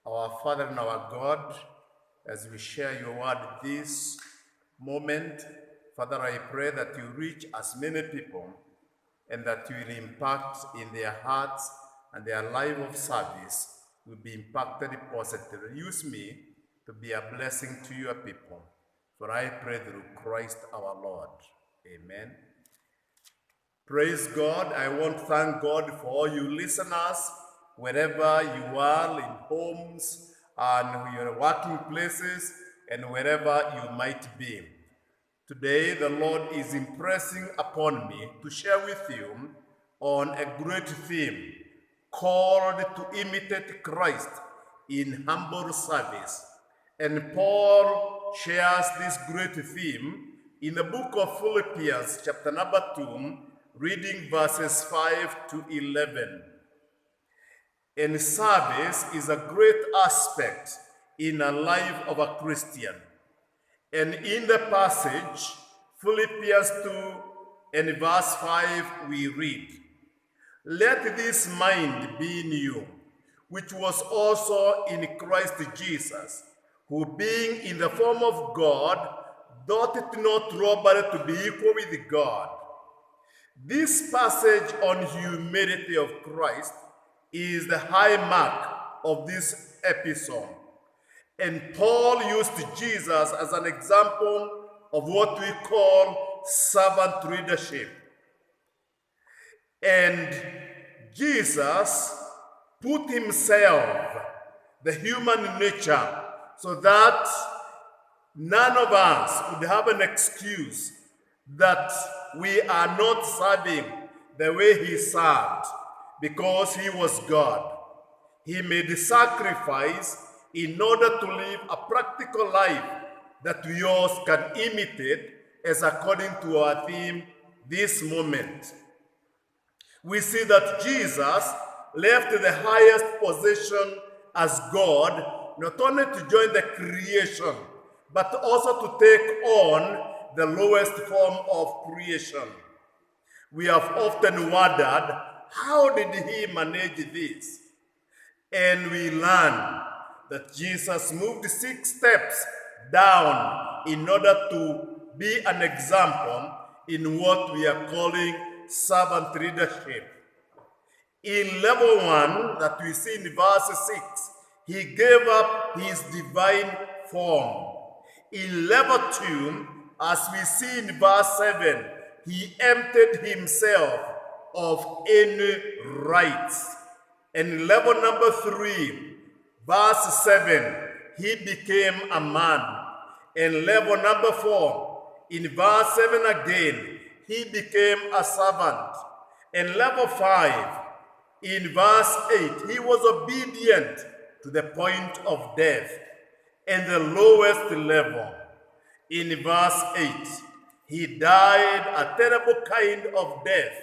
Our Father and our God, as we share your word this moment, Father, I pray that you reach as many people and that you will impact in their hearts and their life of service will be impacted positively. Use me to be a blessing to your people. For I pray through Christ our Lord. Amen. Praise God. I want to thank God for all you listeners, wherever you are, in homes and your working places, and wherever you might be. Today, the Lord is impressing upon me to share with you on a great theme called to imitate Christ in humble service. And Paul shares this great theme in the book of Philippians, chapter number 2, reading verses 5 to 11. And service is a great aspect in the life of a Christian. And in the passage, Philippians 2 and verse 5, we read, "Let this mind be in you, which was also in Christ Jesus, who being in the form of God, thought it not robbery to be equal with God." This passage on humility of Christ is the high mark of this episode. And Paul used Jesus as an example of what we call servant leadership. And Jesus put himself, the human nature, so that none of us would have an excuse that we are not serving the way he served, because he was God. He made a sacrifice in order to live a practical life that we all can imitate, as according to our theme this moment. We see that Jesus left the highest position as God, not only to join the creation, but also to take on the lowest form of creation. We have often wondered, how did he manage this? And we learn that Jesus moved 6 steps down in order to be an example in what we are calling servant leadership. In level 1, that we see in verse 6, he gave up his divine form. In level 2, as we see in verse 7, he emptied himself of any rights. And in level number 3, verse 7, he became a man. And level number 4, in verse 7 again, he became a servant. And level 5, in verse 8, he was obedient to the point of death. And the lowest level, in verse 8, he died a terrible kind of death.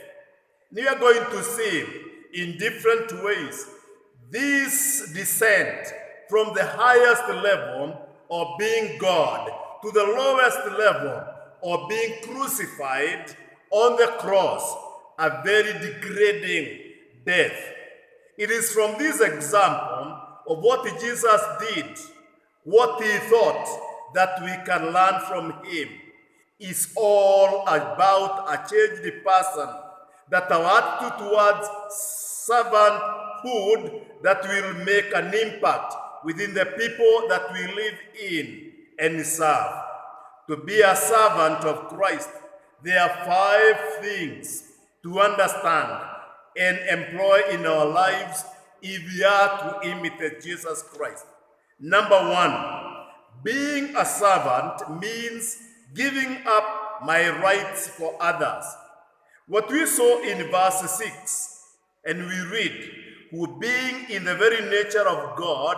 We are going to see in different ways this descent from the highest level of being God to the lowest level of being crucified on the cross, a very degrading death. It is from this example of what Jesus did, what he thought, that we can learn from him. Is all about a changed person, that our attitude towards servanthood that will make an impact within the people that we live in and serve. To be a servant of Christ, there are 5 things to understand and employ in our lives if we are to imitate Jesus Christ. Number 1, being a servant means giving up my rights for others. What we saw in verse 6, and we read, who being in the very nature of God,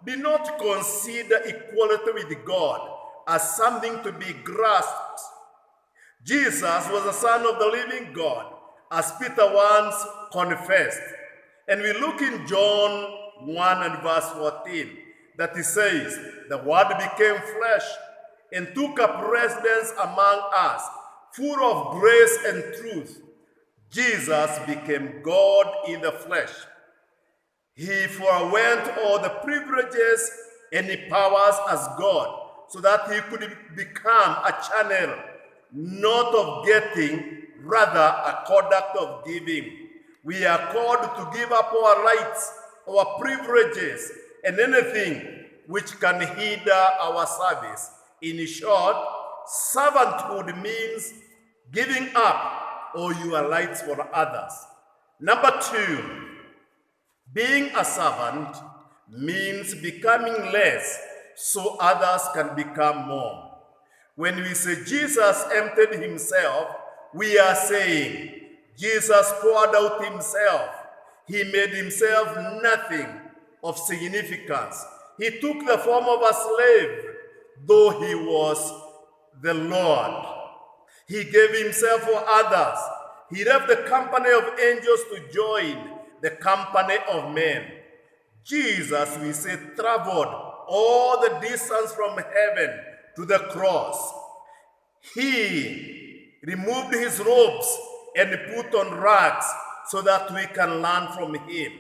did not consider equality with God as something to be grasped. Jesus was the Son of the living God, as Peter once confessed. And we look in John 1 and verse 14, that he says, the Word became flesh and took up residence among us, full of grace and truth. Jesus became God in the flesh. He forewent all the privileges and powers as God, so that he could become a channel, not of getting, rather a conduct of giving. We are called to give up our rights, our privileges, and anything which can hinder our service. In short, servanthood means giving up all your rights for others. Number 2, being a servant means becoming less so others can become more. When we say Jesus emptied himself, we are saying Jesus poured out himself. He made himself nothing of significance. He took the form of a slave, though he was the Lord. He gave himself for others. He left the company of angels to join the company of men. Jesus, we say, traveled all the distance from heaven to the cross. He removed his robes and put on rags so that we can learn from him.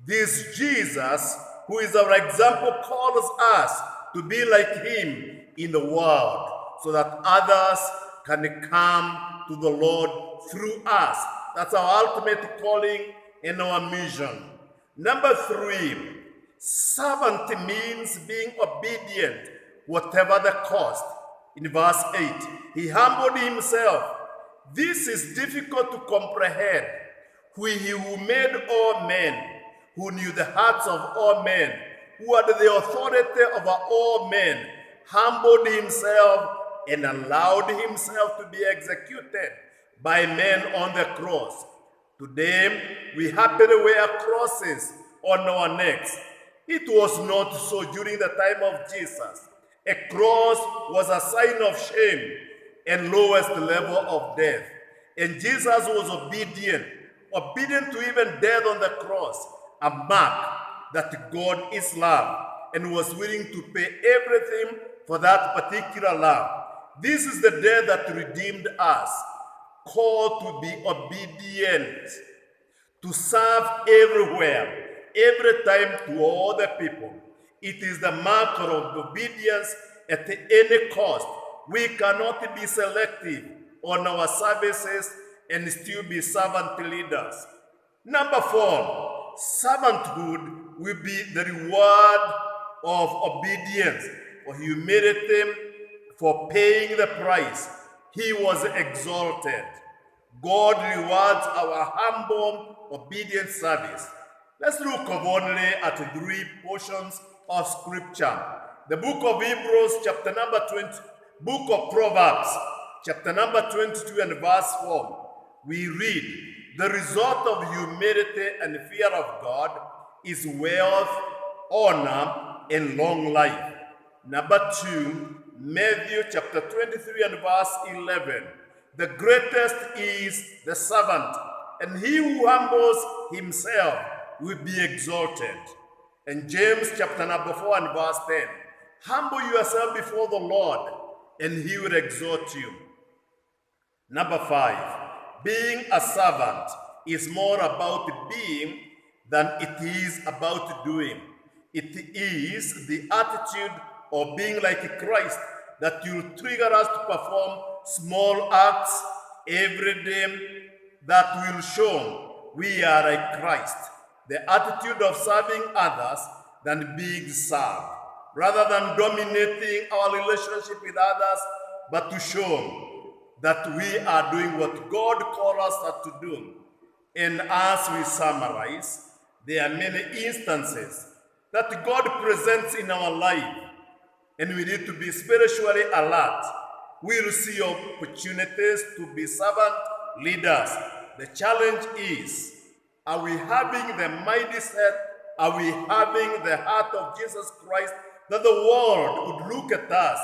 This Jesus, who is our example, calls us to be like him in the world so that others can come to the Lord through us. That's our ultimate calling and our mission. Number 3, servant means being obedient, whatever the cost. In verse 8, he humbled himself. This is difficult to comprehend. He who made all men, who knew the hearts of all men, who had the authority over all men, humbled himself and allowed himself to be executed by men on the cross. Today, we happily wear crosses on our necks. It was not so during the time of Jesus. A cross was a sign of shame and lowest level of death. And Jesus was obedient to even death on the cross, a mark that God is love and was willing to pay everything for that particular love. This is the death that redeemed us, called to be obedient, to serve everywhere, every time to all the people. It is the mark of obedience at any cost. We cannot be selective on our services and still be servant leaders. Number 4, servanthood will be the reward of obedience, for humility, for paying the price. He was exalted. God rewards our humble, obedient service. Let's look only at 3 portions of scripture. The book of Hebrews, chapter number 20, book of Proverbs, chapter number 22 and verse 4. We read, the result of humility and fear of God is wealth, honor, and long life. Number 2, Matthew chapter 23 and verse 11. The greatest is the servant, and he who humbles himself will be exalted. And James chapter number 4 and verse 10. Humble yourself before the Lord, and he will exalt you. Number 5, being a servant is more about being than it is about doing. It is the attitude of being like Christ that will trigger us to perform small acts every day that will show we are like Christ. The attitude of serving others than being served, rather than dominating our relationship with others, but to show that we are doing what God called us to do. And as we summarize, there are many instances that God presents in our life, and we need to be spiritually alert. We will see opportunities to be servant leaders. The challenge is, are we having the mindset, are we having the heart of Jesus Christ, that the world would look at us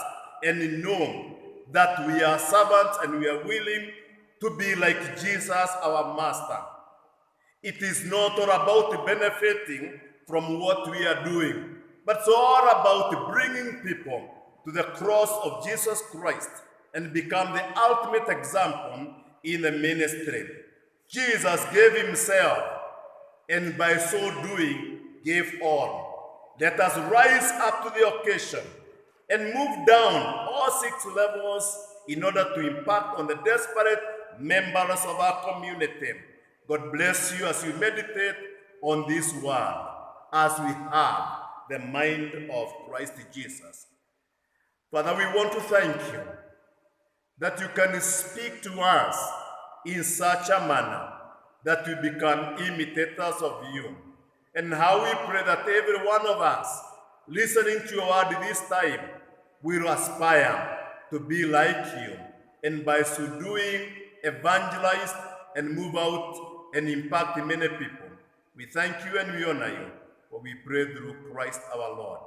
and know that we are servants and we are willing to be like Jesus, our master. It is not all about benefiting from what we are doing, but it's all about bringing people to the cross of Jesus Christ and become the ultimate example in the ministry. Jesus gave himself, and by so doing, gave all. Let us rise up to the occasion and move down all 6 levels in order to impact on the desperate members of our community. God bless you as you meditate on this word, as we have the mind of Christ Jesus. Father, we want to thank you that you can speak to us in such a manner that we become imitators of you. And how we pray that every one of us listening to your word this time will aspire to be like you, and by so doing, evangelize and move out and impact many people. We thank you and we honor you, for we pray through Christ our Lord.